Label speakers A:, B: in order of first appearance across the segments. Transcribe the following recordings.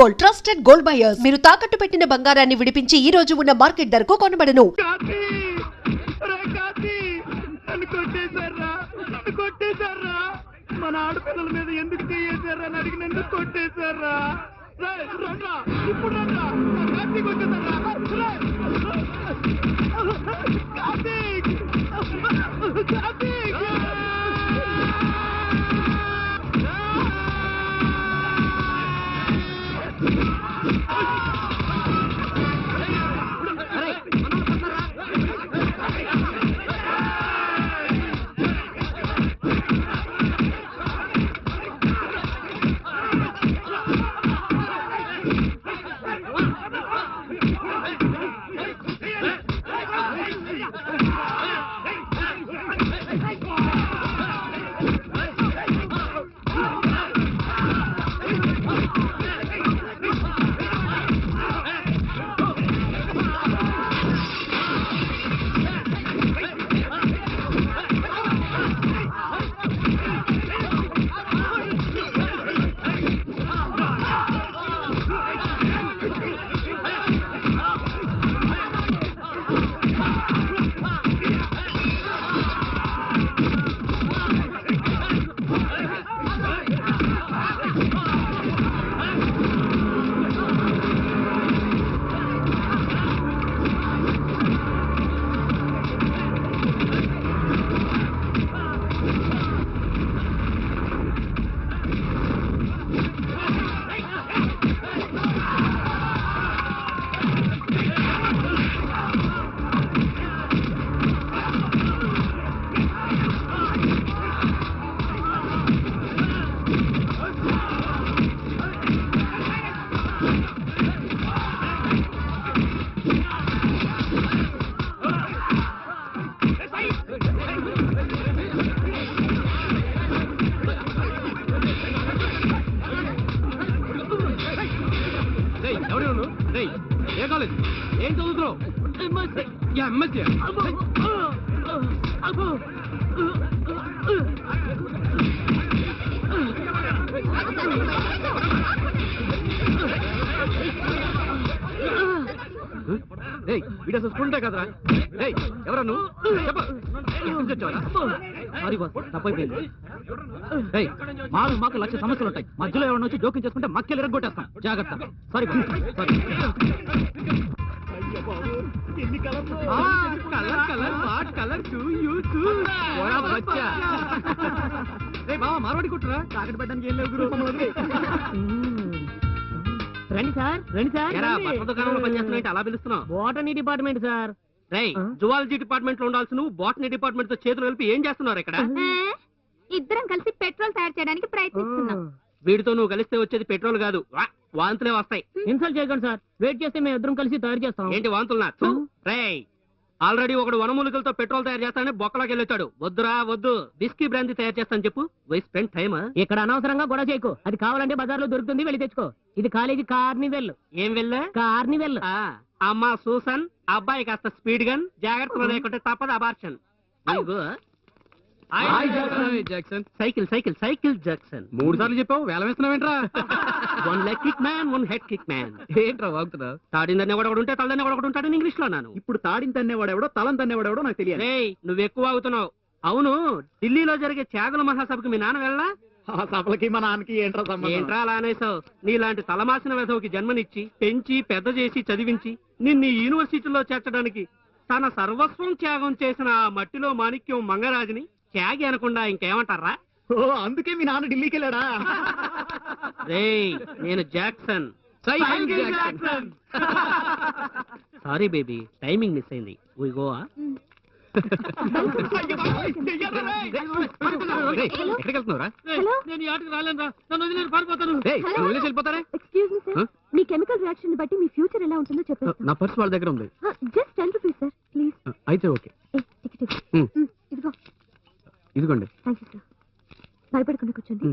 A: Gold, trusted gold buyers. మీరు తాకట్టు పెట్టిన బంగారాన్ని విడిపించి ఈ రోజు ఉన్న మార్కెట్ ధరకు కొనబడను.
B: మన ఆడపిల్లల మీద ఎందుకు చేసారా అని అడిగి నన్ను కొట్టేశారా? ఇప్పుడు కార్తీక్ వచ్చేసారా? కార్తీక్ కార్తీక్ ఏం చదువుతున్నావు? వీడియో స్కూల్ కదరా? ఎవరా నువ్వు? సారీ బాస్, తప్పైపోయింది. మాకు లక్ష సమస్యలు ఉంటాయి, మధ్యలో ఎవరైనా వచ్చి జోక్యం చేసుకుంటే మక్కెలు ఎరగొట్టేస్తాం. జాగ్రత్త. Sorry sorry. బాబా మార్వాడి కొట్టురా, తాకట్టు పెట్టడానికి ఏం లేవు. రండి సార్, రండి సార్. దుకాణంలో పనిచేస్తున్నా అలా పిలుస్తున్నావు? Botany department sir. Zoology department లో ఉండాల్సి నువ్వు బోటనీ డిపార్ట్మెంట్ తో చేతులు కలిపి ఏం చేస్తున్నారు ఇక్కడ?
C: ఇద్దరం కలిసి పెట్రోల్ తయారు చేయడానికి ప్రయత్నిస్తున్నాం.
B: వీడితో నువ్వు కలిస్తే వచ్చేది పెట్రోల్ కాదు, వాంతులే వస్తాయి.
D: ఇన్సల్ట్ చేయకండి సార్, వెయిట్ చేస్తే మేము ఇద్దరం కలిసి తయారు చేస్తాం.
B: ఏంటి వాంతులు? ఆల్రెడీ ఒకడు వనమూలికలతో పెట్రోల్ తయారు చేస్తానని బొక్కలోకి వెళ్ళొచ్చాడు. వద్దురా వద్దు, బిస్కీ బ్రాందీ తయారు చేస్తాను చెప్పు. Why spend time.
D: ఇక్కడ అనవసరంగా గొడవ చేయకు, అది కావాలంటే బజార్ లో దొరుకుతుంది, వెళ్ళి తెచ్చుకో. ఇది కాలేజీ కార్నివెల్.
B: ఏం వెళ్ళా?
D: కార్నివెల్.
B: అమ్మా సూసన్, అబ్బాయి కాస్త స్పీడ్ గన్, జాగ్రత్తగా లేకుంటే తప్పదు abortion. Cycle cycle cycle Jackson.
E: 3 సార్లు చెప్పావు, వేల వేస్తున్నావేంట్రా?
B: 1 leg kick man, 1 head kick man.
E: ఏంట్రా వాగుతున్నా?
B: తాడిందనే వాడు ఉంటే తలదనే వాడు ఉంటాడని ఇంగ్లీష్ లో అన్నాను.
E: ఇప్పుడు తాడిని తన్నేవాడెవడో తలం తన్నేవాడెవడో నాకు తెలియదు.
B: నువ్వు ఎక్కువ ఆగుతున్నావు. అవును, ఢిల్లీలో జరిగే త్యాగుల మహాసభకు మీ నాన్న వెళ్ళా?
E: ఆ సభలకి మా నాన్నకి ఏంట్రా సంబంధం?
B: ఏంట్రా అలా అనేసావు? నీలాంటి తలమాసిన వెధవుకి జన్మనిచ్చి పెంచి పెద్ద చేసి చదివించి నిన్ను ఈ యూనివర్సిటీలో చేర్చడానికి తన సర్వస్వం త్యాగం చేసిన ఆ మట్టిలో మాణిక్యం మంగరాజుని త్యాగి అనకుండా ఇంకేమంటారా?
E: అందుకే మీ నాన్న ఢిల్లీకి వెళ్ళాడా?
B: నేను Jackson. Sorry baby, timing miss అయింది. We go.
E: ఎక్కడికి వెళ్తున్నావురా?
B: నేను ఈ ఆటకు రాలేనురా, నన్ను వదిలేసి పారిపోతాను.
E: వెళ్ళిపోతారా?
C: ఎక్స్క్యూజ్ మీ సార్, మీ కెమికల్ రియాక్షన్ బట్టి మీ ఫ్యూచర్ ఎలా ఉంటుందో చెప్పండి.
E: నా పర్స్ వాళ్ళ దగ్గర ఉంది.
C: Just 10 rupees sir, please.
E: అయితే ఓకే.
C: ఇదిగో.
E: ఇదిగోండి.
C: Thank you sir. భయపడకుండా కూర్చోండి.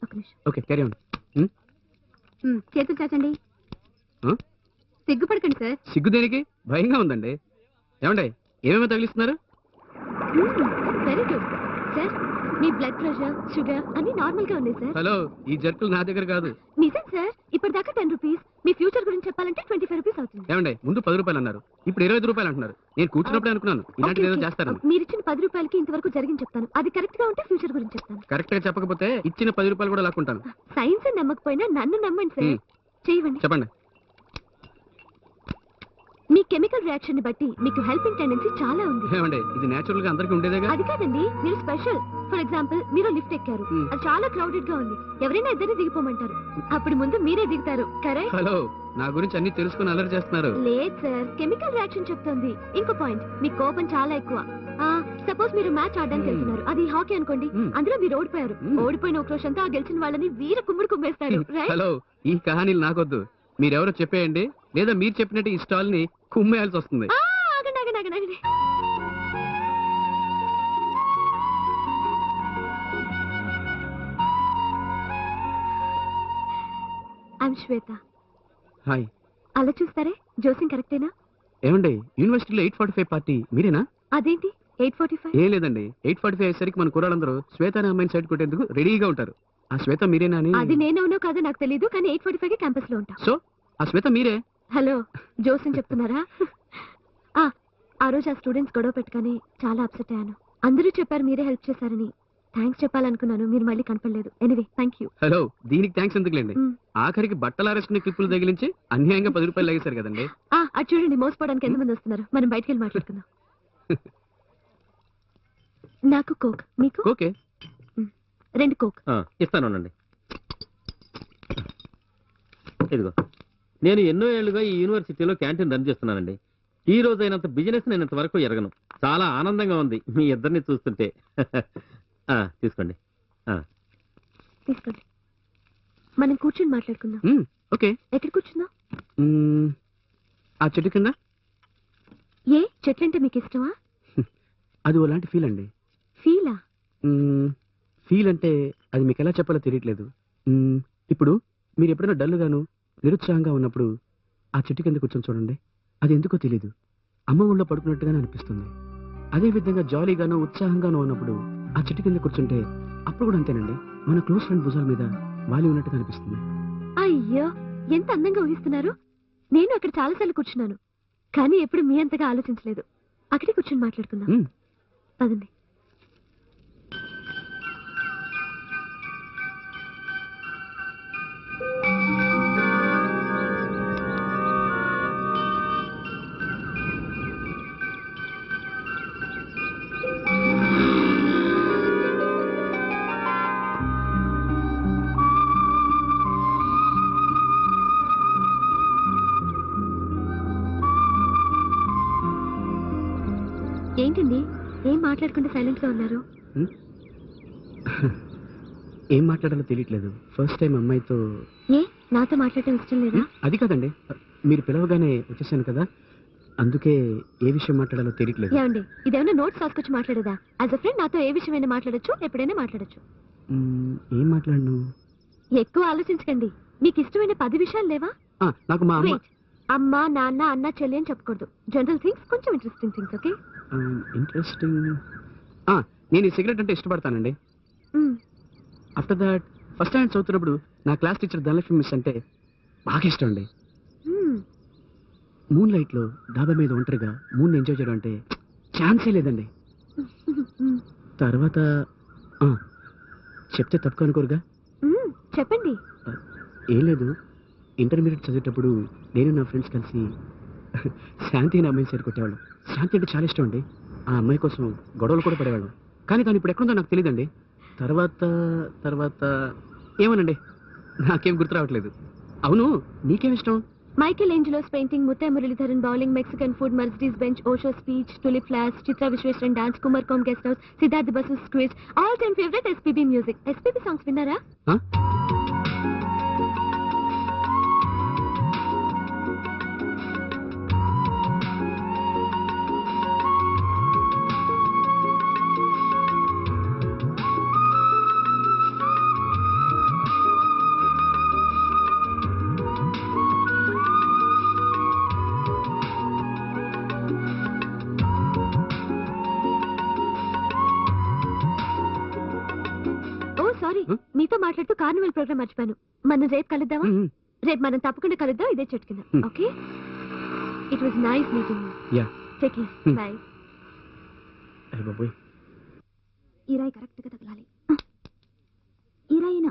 C: ఒక నిమిషం.
E: Okay, carry on.
C: చేతులు చాచండి. సిగ్గుపడకండి సార్.
E: సిగ్గు దేనికి? భయంగా ఉందండి. ఏమండి, ఏమేమో తగిలిస్తున్నారు?
C: Very good sir. మీ బ్లడ్ ప్రెషర్, షుగర్ అన్ని నార్మల్ గా ఉన్నాయి సార్.
E: హలో, ఈ జర్కులు నా దగ్గర కాదు.
C: నిజం సార్, ఇప్పటిదాకా 10 రూపీస్. మీ ఫ్యూచర్ గురించి చెప్పాలంటే 25 రూపీస్ అవుతుంది.
E: ఏమండి, ముందు 10 రూపాయలు అన్నారు, ఇప్పుడు 25 రూపాయలు అంటున్నారు. నేను కూర్చున్నప్పుడే అనుకున్నాను ఇలాంటిది ఏదో చేస్తారని.
C: మీరు ఇచ్చిన 10 రూపాయలకి ఇంతవరకు జరిగింది చెప్తాను. అది కరెక్ట్ గా ఉంటే ఫ్యూచర్ గురించి చెప్తాను.
E: కరెక్ట్ గా చెప్పకపోతే ఇచ్చిన 10 రూపాయలు కూడా లాక్కుంటాను.
C: సైన్స్ నమ్మకపోయినా నన్ను నమ్మండి సార్. చేయండి.
E: చెప్పండి.
C: మీ కెమికల్ రియాక్షన్ ని బట్టి మీకు హెల్పింగ్ టెండెన్సీ చాలా ఉంది.
E: ఏమండి, ఇది నేచురల్ గా అందరికీ ఉండేదేగా.
C: అది కాదండి, మీరు స్పెషల్. ఫర్ ఎగ్జాంపుల్, మీరు లిఫ్ట్ ఎక్కారు, అది చాలా క్రౌడెడ్ గా ఉంది. ఎవరైనా ఇద్దరిని దిగిపోమంటారు, అప్పుడు ముందు మీరే దిగుతారు. కరెక్ట్?
E: హలో, నా గురించి అన్ని తెలుసుకుని అలర్ చేస్తున్నారు.
C: లేదు సార్, కెమికల్ రియాక్షన్ చెప్తుంది. ఇంకో పాయింట్, మీ కోపం చాలా ఎక్కువ. సపోజ్ మీరు మ్యాచ్ ఆడడానికి వెళ్తున్నారు, అది హాకీ అనుకోండి. అందులో మీరు ఓడిపోయారు. ఓడిపోయిన ఉక్రోషంతో ఆ గెలిచిన వాళ్ళని వీర కుమ్ముడు కుమ్మేస్తారు.
E: హలో, ఈ కహానీలు నాకొద్దు. మీరెవరో చెప్పేయండి, లేదా మీరు చెప్పినట్టు ఈ స్టాల్ ని కుమ్మేయాల్సి వస్తుంది.
C: I'm Shweta.
E: హాయ్.
C: అలా చూస్తారే, జోసింగ్ కరెక్టేనా?
E: ఏమండి, యూనివర్సిటీలో 8:45 పార్టీ మీరేనా?
C: అదేంటి 8:45?
E: ఏం లేదండి, 8:45 అయ్యేసరికి మన కుర్రాళ్ళందరూ శ్వేత అనే అమ్మాయిని సైడ్ కొట్టేందుకు రెడీగా ఉంటారు. ఆ శ్వేత మీరేనా అని.
C: అది నేనవునో కాదో నాకు తెలియదు, కానీ 8:45 కి క్యాంపస్ లో ఉంటా.
E: సో ఆ శ్వేత మీరే?
C: హలో, జోసింగ్ చెప్తున్నారా? ఆ రోజు ఆ స్టూడెంట్స్ గొడవ పెట్టుకొని చాలా అప్సెట్ అయ్యాను. అందరూ చెప్పారు మీరే హెల్ప్ చేశారని. థ్యాంక్స్ చెప్పాలనుకున్నాను, మీరు మళ్ళీ కనపడలేదు. Anyway, thank you.
E: హలో, దీనికి థ్యాంక్స్ ఎందుకులేండి. ఆఖరికి బట్టలు ఆరేసుకునే క్లిప్పులు తగిలించి అన్యాయంగా 10 రూపాయలు లాగేశారు కదండి.
C: అది చూడండి, మోసపోవడానికి ఎంతమంది వస్తున్నారు. మనం బయటికి వెళ్ళి మాట్లాడుకుందాం. నాకు కోక్, మీకు?
E: Okay,
C: 2 coke.
F: ఇస్తానండి. ఇదిగో, నేను ఎన్నో ఏళ్లుగా ఈ యూనివర్సిటీలో క్యాంటీన్ రన్ చేస్తున్నానండి. ఈ రోజు అయినంత బిజినెస్ నేను ఇంతవరకు ఎరగను. చాలా ఆనందంగా ఉంది మీ ఇద్దరిని చూస్తుంటే. తీసుకోండి.
C: తీసుకోండి, మనం కూర్చొని మాట్లాడుకుందాం.
E: ఓకే.
C: ఎక్కడ కూర్చుందాం?
E: ఆ చెట్టు కింద.
C: ఏ చెట్లంటే మీకు ఇష్టమా?
E: అది ఓలాంటి ఫీల్ అండి.
C: ఫీలా?
E: ఫీల్ అంటే అది మీకు ఎలా చెప్పాలో తెలియట్లేదు. ఇప్పుడు మీరు ఎప్పుడైనా డల్గాను నిరుత్సాహంగా ఉన్నప్పుడు ఆ చెట్టు కింద కూర్చొని చూడండి. అది ఎందుకో తెలీదు, అమ్మ ఊళ్ళో పడుకున్నట్టుగానే అనిపిస్తుంది. అదే విధంగా జాలీగానో ఉత్సాహంగానో ఉన్నప్పుడు ఆ చెట్టు కింద కూర్చుంటే అప్పుడు కూడా అంతేనండి, మన క్లోజ్ ఫ్రెండ్ భుజాల మీద వాలి ఉన్నట్టుగా అనిపిస్తుంది.
C: అయ్యో, ఎంత అందంగా ఊహిస్తున్నారు. నేను అక్కడ చాలాసార్లు కూర్చున్నాను, కానీ ఎప్పుడు మీ అంతగా ఆలోచించలేదు. అక్కడే కూర్చొని మాట్లాడుకుందాం. పదండి. ఏంటండి, ఏం మాట్లాడుకుంటే సైలెంట్ గా ఉన్నారు?
E: ఏం మాట్లాడాలో తెలియట్లేదు. ఫస్ట్ టైం అమ్మాయితో.
C: ఏ, నాతో మాట్లాడటం ఇష్టం లేదా?
E: అది కాదండి, మీరు పిలవగానే వచ్చేసాను కదా, అందుకే ఏ విషయం మాట్లాడాలో తెలియట్లేదు.
C: ఏమండి, ఇదేమన్నా నోట్స్ రాసుకొచ్చి మాట్లాడేదా? యాజ్ అ ఫ్రెండ్ నాతో ఏ విషయమైనా మాట్లాడొచ్చు, ఎప్పుడైనా మాట్లాడొచ్చు.
E: ఏం మాట్లాడను?
C: ఎక్కువ ఆలోచించకండి. మీకు ఇష్టమైన 10 విషయాలు లేవా?
E: నాకు మా అమ్మ.
C: అమ్మ, నాన్న, అన్న, చెల్లి అని చెప్పకూడదు. జనరల్ థింగ్స్, కొంచెం ఇంట్రెస్టింగ్ థింగ్స్. ఓకే?
E: ఇంట్రెస్టింగ్. నేను ఈ సిగరెట్ అంటే ఇష్టపడతానండి. ఆఫ్టర్ దాట్ ఫస్ట్ స్టాండర్డ్ చదువుతున్నప్పుడు నా క్లాస్ టీచర్ ధనలక్ష్మి మిస్ అంటే బాగా ఇష్టం అండి. మూన్ లైట్ లో డాబా మీద ఒంటరిగా మూన్ ఎంజాయ్ చేయడం అంటే ఛాన్సే లేదండి. తర్వాత చెప్తే తప్పు అనుకోరుగా?
C: చెప్పండి.
E: ఏం లేదు, ఇంటర్మీడియట్ చదివేటప్పుడు నేను నా ఫ్రెండ్స్ కలిసి శాంతి అనే అమ్మాయిని సైడ్ కొట్టేవాళ్ళం. శాంతి అంటే చాలా ఇష్టం అండి. ఆ అమ్మాయి కోసం గొడవలు కూడా పడేవాళ్ళం. కానీ తను ఇప్పుడు ఎక్కడుందో నాకు తెలియదండి. తర్వాత ఏమోనండి, నాకేం గుర్తు రావట్లేదు. అవును, నీకేం ఇష్టం?
C: Michelangelo's painting, Muttiah Muralitharan bowling, Mexican food, Mercedes Benz, Osho speech, tulip flowers, Chitra Visweswaran dance, Kumarakom guest house, Siddharth Basu quiz, all time favourite SPB music. SPB songs విన్నారా? మాట్లాడుతూ కార్నివల్ ప్రోగ్రామ్ మర్చిపోయాను. మనం రేపు కలుద్దామా? రేపు మనం తప్పకుండా కలుద్దాం ఇదే చెట్టు కింద. Okay, it was nice meeting you.
E: Yeah
C: take care, by.
E: అరే బాబోయ్,
C: ఈ రాయి కరెక్ట్ గా తగలాలి. ఈ రాయినా?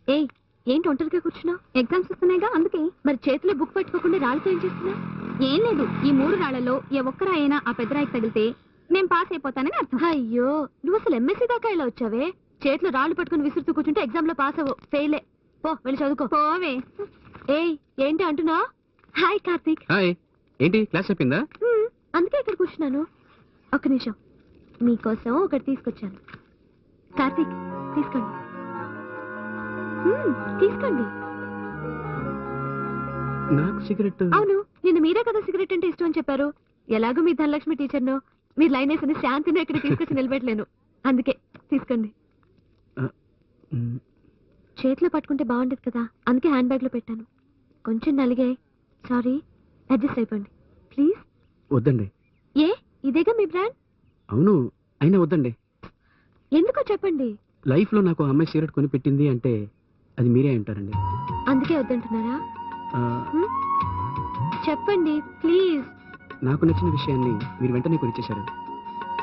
C: ఏయ్, ఏంటి ఒంటరిగా కూర్చున్నావు? ఎగ్జామ్స్ వస్తున్నాయిగా అందుకే. మరి చేతిలో బుక్ పట్టుకోకుండా రాళ్ళతో ఏం చేస్తున్నావు? ఏం లేదు, ఈ 3 రాళ్లలో ఏ ఒక్క రాయైనా ఆ పెద్ద రాయికి తగిలితే నేను పాస్ అయిపోతానని అర్థం. అయ్యో, నువ్వు అసలు ఎంఎస్సీ దాకా ఇలా వచ్చావే? చేతిలో రాళ్ళు పట్టుకుని విసురుతూ కూర్చుంటే ఎగ్జామ్ లో పాస్ అవ్వవు, ఫెయిలే. పో వెళ్ళి చదువుకో. పోవే. ఏయ్, ఏంటి అంటున్నా? హాయ్ కార్తీక్.
E: హాయ్. ఏంటి క్లాస్ చెప్పిందా?
C: అందుకే ఇక్కడ కూర్చున్నాను. ఒక్క నిమిషం, మీకోసం ఒకటి తీసుకొచ్చాను. కార్తీక్, తీసుకోండి. తీసుకోండి.
E: నాకు సిగరెట్?
C: అవును, నిన్న మీరే కదా సిగరెట్ అంటే ఇష్టం అని చెప్పారు. ఎలాగో మీ ధనలక్ష్మి టీచర్ను, మీరు లైన్ వేసిన శాంతిని ఇక్కడ తీసుకొచ్చి నిలబెట్టలేను. అందుకే తీసుకోండి. చేతిలో పట్టుకుంటే బాగుండదు కదా, అందుకే హ్యాండ్ బ్యాగ్ లో పెట్టాను. కొంచెం నలిగే, సారీ, అడ్జస్ట్ అయిపోండి ప్లీజ్.
E: వద్దండి.
C: ఏ, ఇదేగా మీ బ్రాండ్?
E: అవును, అయినా వద్దండి.
C: ఎందుకో చెప్పండి.
E: లైఫ్ లో నాకు అమ్మాయి సిగరెట్ కొని పెట్టింది అంటే అది మీరే అంటారండి.
C: అందుకే వద్దంటున్నారా?
E: ఆ,
C: చెప్పండి ప్లీజ్.
E: నాకు నచ్చిన విషయాన్ని మీరు వెంటనే కొనిచ్చేశారు,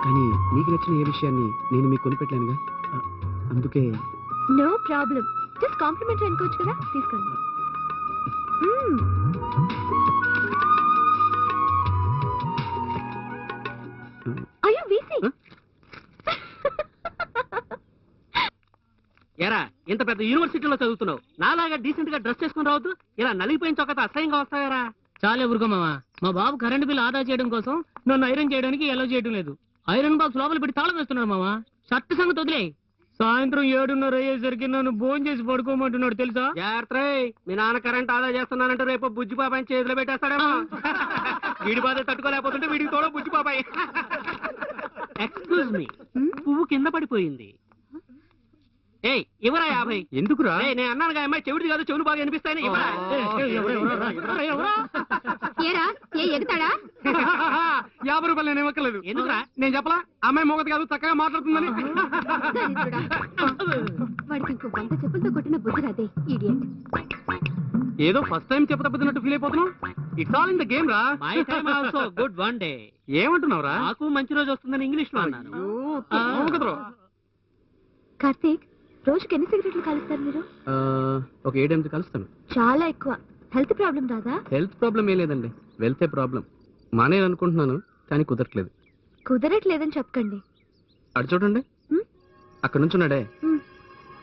E: కానీ మీకు నచ్చిన ఏ విషయాన్ని నేను మీకు కొనిపెట్టలేనుగా. అందుకే.
C: నో ప్రాబ్లం, జస్ట్ కాంప్లిమెంటరీ అనుకోవచ్చు కదా, తీసుకోండి. అయ్యో వీసీ.
B: ఎరా, ఇంత పెద్ద యూనివర్సిటీలో చదువుతున్నావు, నాలాగా డీసెంట్ గా డ్రెస్ చేసుకుని రావద్దు. ఇలా నలిగిపోయిన చొక్కత అసహ్యంగా వస్తాయరా?
D: చాలే ఊరుకో మావా. మా బాబు కరెంట్ బిల్ ఆదా చేయడం కోసం నన్ను ఐరన్ చేయడానికి ఎలా చేయడం లేదు. ఐరన్ బాక్స్ లోపల పెట్టి తాళం వేస్తున్నాడు మావా. షర్ట్ సంగతి వదిలే. సాయంత్రం 7:30 అయ్యేసరికి నన్ను భోజనం చేసి పడుకోమంటున్నాడు తెలుసా?
B: జాగ్రత్త, మీ నాన్న కరెంట్ ఆదా చేస్తున్నానంటే రేపు బుజ్జి పాపాయి చేతిలో పెట్టేస్తాడేమో. వీడి బాధ తట్టుకోలేకపోతుంటే వీడికి తోడ బుజ్జి పాపాయి. ఎక్స్క్యూజ్ మీ, పువ్వు కింద పడిపోయింది. ఏయ్, ఇవరా 50.
E: ఎందుకురా?
B: నేను అన్నాను అమ్మాయి చెవిటి కాదు, చెవులు బాగా అనిపిస్తాయని.
C: ఏరా, ఏ ఎగుతాడా?
B: 50 రూపాయలు నేను ఇవ్వక్కలేదు. ఎందుకురా? నేను చెప్పలా అమ్మాయి మోగదు కాదు, చక్కగా మాట్లాడుతుందని.
C: వాడికి ఇంకో 100 చెప్పులతో కొట్టిన బుద్ధి రాదే, ఇడియట్.
B: ఏదో ఫస్ట్ టైం చెప్ప తప్పుతున్నట్టు ఫీల్ అయిపోతున్నావు. It's all in the game రా. My time also good one day. ఏమంటున్నావురా? నాకు మంచి రోజు వస్తుందని ఇంగ్లీష్ లో అన్నాను.
C: కార్తీక్, రోజుకి ఎన్ని సిగరెట్లు కాలుస్తారు మీరు?
E: ఒక 7-8 కలుస్తాను.
C: చాలా ఎక్కువ. హెల్త్ ప్రాబ్లం రాదా?
E: హెల్త్ ప్రాబ్లం ఏ లేదండి, వెళ్తే ప్రాబ్లం. మానేయాలనుకుంటున్నాను కానీ కుదరట్లేదు.
C: కుదరట్లేదని చెప్పకండి.
E: అటు చూడండి, అక్కడ నుంచి ఉన్నాడే,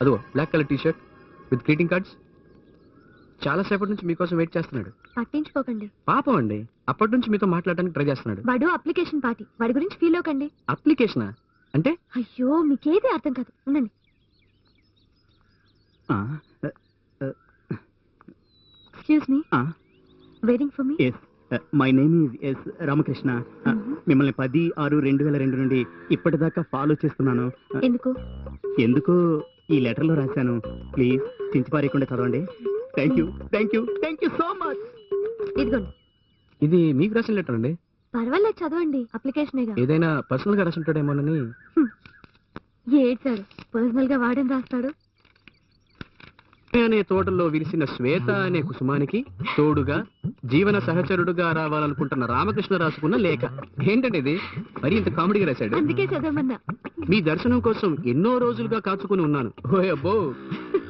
E: అదో black colour T shirt with greeting cards. చాలా సేపటి నుంచి మీకోసం వెయిట్ చేస్తున్నాడు.
C: పట్టించుకోకండి.
E: పాపం అండి, అప్పటి నుంచి మీతో మాట్లాడడానికి ట్రై చేస్తున్నాడు.
C: వాడు అప్లికేషన్ పార్టీ, వాడి గురించి ఫీల్ అవ్వకండి.
E: అప్లికేషనా అంటే?
C: అయ్యో, మీకేది అర్థం కాదు, ఉండండి. Excuse me, waiting for me?
G: My name is S Ramakrishna. మిమ్మల్ని 10/6/2002 నుండి ఇప్పటిదాకా ఫాలో చేస్తున్నాను. ఎందుకు ఈ లెటర్ లో రాశాను. ప్లీజ్ చించిపారేయకుండా చదవండి. Thank you so much.
C: ఇదిగోండి.
E: ఇది మీకు రాసిన లెటర్ అండి.
C: పర్వాలేదు, చదవండి, అప్లికేషనేగా.
E: ఏదైనా పర్సనల్ గా రాసింటాడేమోనని.
C: ఏడ్చాడు, పర్సనల్ గా వాడని రాస్తాడు.
E: అనే తోటల్లో విరిసిన శ్వేత అనే కుసుమానికి తోడుగా జీవన సహచరుడుగా రావాలనుకుంటున్న రామకృష్ణ రాసుకున్న లేఖ. ఏంటంటే ఇది మరి ఇంత కామెడీగా రాశాడు.
C: అందుకే చదవమన్నా.
E: మీ దర్శనం కోసం ఎన్నో రోజులుగా కాచుకుని ఉన్నాను. ఓయబ్బో,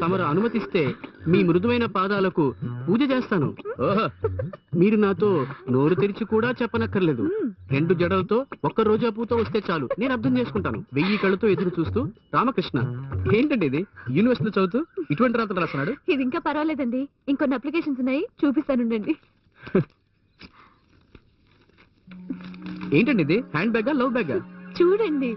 E: తమరు అనుమతిస్తే మీ మృదువైన పాదాలకు పూజ చేస్తాను. ఓహో, మీరు నాతో నోరు తెరిచి కూడా చెప్పనక్కర్లేదు. 2 జడలతో 1 రోజా పూతో వస్తే చాలు, నేను అర్థం చేసుకుంటాను. 1000 కళ్ళతో ఎదురు చూస్తూ రామకృష్ణ. ఏంటండి ఇది, యూనివర్సిటీలో చదువుతూ ఇటువంటి రాతలు రాస్తున్నాడు.
C: ఇది ఇంకా పర్వాలేదండి, ఇంకొన్ని అప్లికేషన్స్ ఉన్నాయి, చూపిస్తానుండండి.
E: ఏంటండి ఇది, హ్యాండ్ బ్యాగా లవ్ బ్యాగా?
C: చూడండి.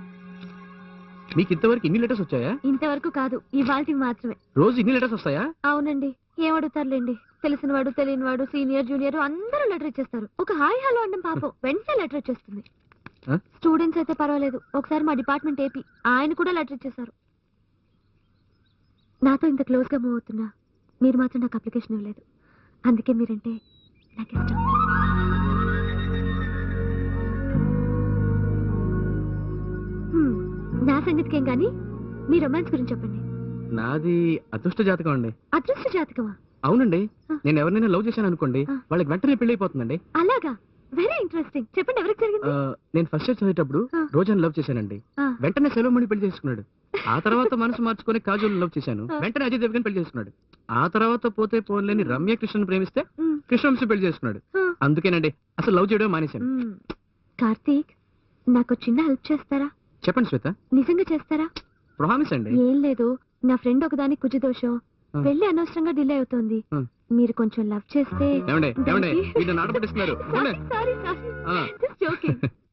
E: మీకు ఇంతవరకు ఇన్ని లెటర్స్ వచ్చాయా?
C: ఇంతవరకు కాదు, ఇవాల్టివి మాత్రమే.
E: రోజు ఇన్ని లెటర్స్ వస్తాయా?
C: అవునండి. ఏమడుగుతారులేండి, తెలిసినవాడు తెలియనివాడు సీనియర్ జూనియర్ అందరూ లెటర్ ఇచ్చేస్తారు. ఒక హాయ్ హలో అండం పాపం వెంటనే లెటర్ వచ్చేస్తుంది. స్టూడెంట్స్ అయితే పర్వాలేదు, ఒకసారి మా డిపార్ట్మెంట్ ఏపీ ఆయన కూడా లెటర్ ఇచ్చేసారు. నాతో ఇంత క్లోజ్ గా మూవ్ అవుతున్నా మీరు మాత్రం నాకు అప్లికేషన్ ఇవ్వలేదు. అందుకే మీరంటే నాకు ఇష్టం. నా సంగతికేం కానీ మీ రొమాన్స్ గురించి చెప్పండి.
E: నాది అదృష్ట జాతకం అండి.
C: అదృష్ట జాతకమా?
E: అవునండి.
C: ఆ.
E: నేను ఎవరినైనా లవ్ చేశాను అనుకోండి,
C: ఆ.
E: వాళ్ళకి వెంటనే పెళ్లి అయిపోతుందండి.
C: అలాగా? Very interesting. చెప్పండి, ఎవరికి జరిగింది?
E: నేను ఫస్ట్ ఇయర్ చదివేటప్పుడు
C: ఆ.
E: రోజాని లవ్ చేశానండి.
C: ఆ.
E: వెంటనే సెలవుమణి పెళ్లి చేసుకున్నాడు. ఆ తర్వాత మనసు మార్చుకొని కాజోల్ లవ్ చేశాను.
C: ఆ.
E: వెంటనే అజయ్ దేవగన్ పెళ్లి చేసుకున్నాడు. ఆ తర్వాత పోతే పోలేని రమ్య కృష్ణను ప్రేమిస్తే
C: మ్,
E: కృష్ణవంశీ పెళ్లి చేసుకున్నాడు.
C: ఆ.
E: అందుకేనండి అసలు లవ్ చేయడం మానేశాను.
C: మ్. కార్తీక్, నాకు చిన్న హెల్ప్ చేస్తారా?
E: చెప్పండి శ్వేత.
C: నిజంగా చేస్తారా?
E: ప్రామిస్ అండి.
C: ఏం లేదు, నా ఫ్రెండ్ ఒకదాని కుజదోషం,
E: ఆ.
C: పెళ్లి అనవసరంగా డిలే అవుతోంది.
E: ఆ.
C: మీరు కొంచెం లవ్ చేస్తే
E: ఏమండి
C: దానికి-
E: వీళ్ళు నాట పట్టిస్తున్నారు.
C: సారీ సారీ,
E: ఆ.
C: Just joking.